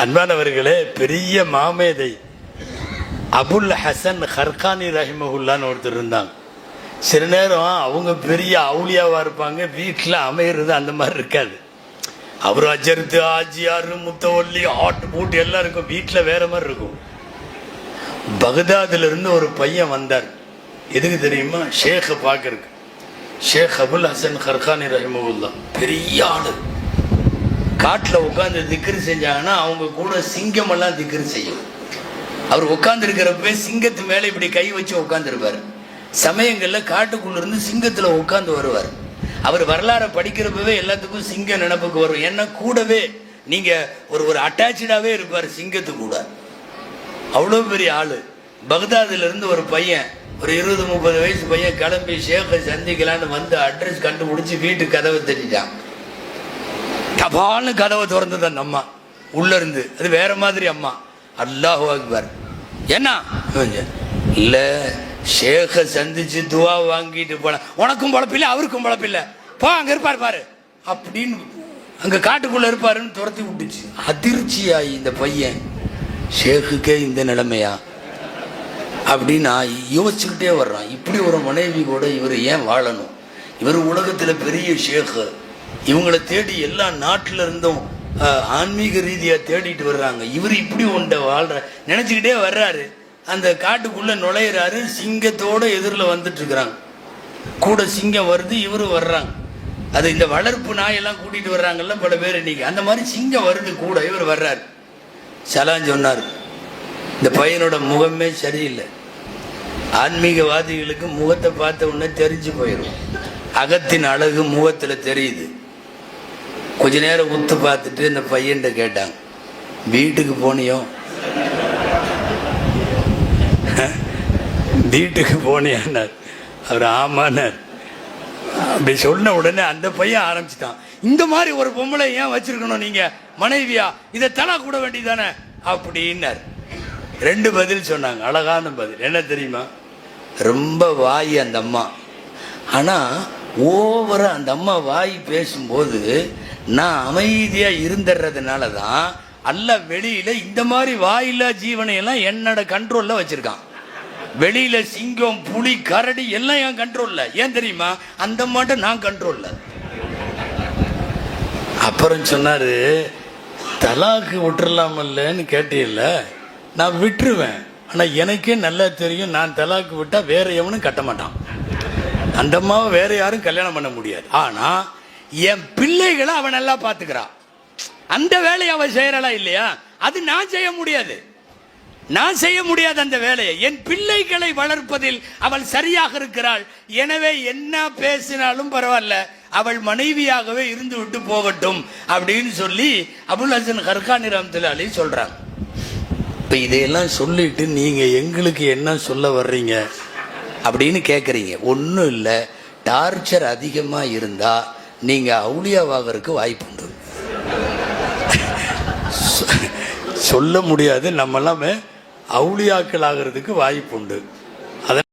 அன்பானவர்களே, பெரிய மாமேதை அபுல் ஹசன் ஹர்கானி ரஹிமஹுல்லான்னு ஒருத்தர் இருந்தாங்க. சில நேரம் அவங்க பெரிய அவுலியாவா இருப்பாங்க, வீட்டில் அமையிறது அந்த மாதிரி இருக்காது. அவர் அஜர்த்து ஆஜியாரு முத்தவல்லி ஆட்டு பூட்டு எல்லாம் இருக்கும், வீட்டில் வேற மாதிரி இருக்கும். பகதாதுல இருந்து ஒரு பையன் வந்தார். எதுக்கு தெரியுமா? ஷேக்கை பார்க்கறதுக்கு. ஷேக் அபுல் ஹசன் ஹர்கானி ரஹிமஹுல்லா பெரிய ஆளு. காட்டில் உட்காந்து திக்ரு செஞ்சாங்கன்னா அவங்க கூட சிங்கமெல்லாம் திக்ரு செய்யும். அவர் உட்கார்ந்து இருக்கிறப்ப சிங்கத்து மேலே இப்படி கை வச்சு உட்காந்துருப்பார். சமயங்களில் காட்டுக்குள்ள இருந்து சிங்கத்தில் உட்காந்து வருவார். அவர் வரலாறை படிக்கிறப்பவே எல்லாத்துக்கும் சிங்க நினப்புக்கு வரும். ஏன்னா கூடவே நீங்க ஒரு அட்டாச்சாவே இருப்பார் சிங்கத்து கூட. அவ்வளோ பெரிய ஆளு. பகதாதுல இருந்து ஒரு பையன், ஒரு 20-30 வயசு பையன் கிளம்பி ஷேக்கை சந்திக்கலான்னு வந்து அட்ரஸ் கண்டுபிடிச்சி வீட்டுக்கு கதவை தட்டிட்டான். தபால்னு கதவை திறந்தது அந்த அம்மா உள்ள இருந்து. அது வேற மாதிரி அம்மா. அல்லாஹு அக்பர். என்ன இல்ல, ஷேக்கை சந்திச்சு துவா வாங்கிட்டு போன. உனக்கும் பழப்பில்லை, அவருக்கும் பழப்பில்லை, போ அங்க இருப்பார் பாரு அப்படின்னு அங்க காட்டுக்குள்ள இருப்பாருன்னு துரத்தி விட்டுச்சு. அதிர்ச்சியாயி இந்த பையன், ஷேக்குக்கே இந்த நிலைமையா அப்படின்னு நான் யோசிச்சுக்கிட்டே வர்றான். இப்படி ஒரு மனைவி கூட இவர் ஏன் வாழணும்? இவர் உலகத்தில் பெரிய ஷேக்கு. இவங்களை தேடி எல்லா நாட்டில இருந்தும் ஆன்மீக ரீதியா தேடிட்டு வர்றாங்க. இவர் இப்படி ஒன்றை வாழ்ற நினைச்சுக்கிட்டே வர்றாரு. அந்த காட்டுக்குள்ள நுழையிறாரு. சிங்கத்தோட எதிரில் வந்துட்டு இருக்கிறாங்க. கூட சிங்கம் வருது, இவரும் வர்றாங்க. அது இந்த வளர்ப்பு நாயெல்லாம் கூட்டிட்டு வர்றாங்கல்ல பல பேர் இன்னைக்கு, அந்த மாதிரி சிங்கம் வருது கூட, இவர் வர்றாரு. சலான் சொன்னார். இந்த பையனோட முகமே சரியில்லை. ஆன்மீகவாதிகளுக்கு முகத்தை பார்த்த உடனே தெரிஞ்சு போயிடும். அகத்தின் அழகு முகத்துல தெரியுது. கொஞ்ச நேரம் உத்து பார்த்துட்டு இந்த பையன்கிட்ட கேட்டாங்க, வீட்டுக்கு போனியோ? வீட்டுக்கு போனியான்னார். அவர் ஆமானார். அப்படி சொன்ன உடனே அந்த பையன் ஆரம்பிச்சுட்டான், இந்த மாதிரி ஒரு பொம்பளை ஏன் வச்சிருக்கணும் நீங்க மனைவியா? இதை தலா கூட வேண்டியதானே அப்படின்னார். 2 பதில் சொன்னாங்க, அழகான பதில். என்ன தெரியுமா? ரொம்ப வாய் அந்த அம்மா. ஆனா ஓவரா அந்த அம்மா வாய் பேசும்போது நான் அமைதியா இருந்துறதுனால தான் அல்லாஹ் வெளியில இந்த மாதிரி வாயில்லா ஜீவனை எல்லாம் என்னோட கண்ட்ரோல்ல வச்சிருக்கான். வெளியில சிங்கம், புலி, கரடி எல்லாம் என் கண்ட்ரோல்ல. ஏன் தெரியுமா? அந்த மாட்டம் நான் கண்ட்ரோல்ல. அப்புறம் சொன்னாரு, தலாக்கு விட்டுறலாமல்லன்னு கேட்டீல்ல, நான் விட்டுருவேன். ஆனா எனக்கே நல்லா தெரியும், நான் தலாக்கு விட்டா வேற எவனும் கட்ட மாட்டான். அந்த அம்மாவை வேற யாரும் கல்யாணம் பண்ண முடியாது. ஆனா என் பிள்ளைகளை அவன் நல்லா பாத்துக்கிறான். அந்த வேலையை அவன் செய்யறா இல்லையா? அது நான் செய்ய முடியாது. நான் செய்ய முடியாது அந்த வேலையை. என் பிள்ளைகளை வளர்ப்பதில் அவள் சரியாக இருக்கிறாள். எனவே என்ன பேசினாலும் பரவாயில்ல, அவள் மனைவியாகவே இருந்து விட்டு போகட்டும் அப்படின்னு சொல்லி அபுல் ஹசன் ஹர்கானி ரஹ்மத்துல்லாஹி அலைஹி சொல்றாங்க. இப்ப இதையெல்லாம் சொல்லிட்டு நீங்க எங்களுக்கு என்ன சொல்ல வர்றீங்க அப்படின்னு கேட்குறீங்க. ஒன்றும் இல்லை, டார்ச்சர் அதிகமாக இருந்தா நீங்க அவுலியாவாகிறதுக்கு வாய்ப்புண்டு. சொல்ல முடியாது, நம்ம எல்லாமே அவுலியாக்கள் ஆகிறதுக்கு வாய்ப்புண்டு.